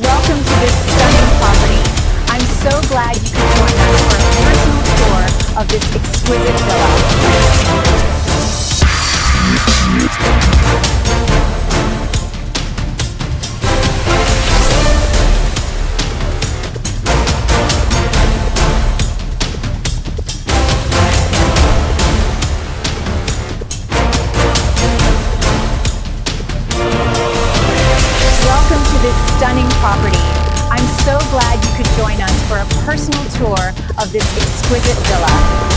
Welcome to this stunning property. I'm so glad you could join us for a personal tour of this exquisite villa. Welcome to this stunning property. I'm so glad you could join us for a personal tour of this exquisite villa.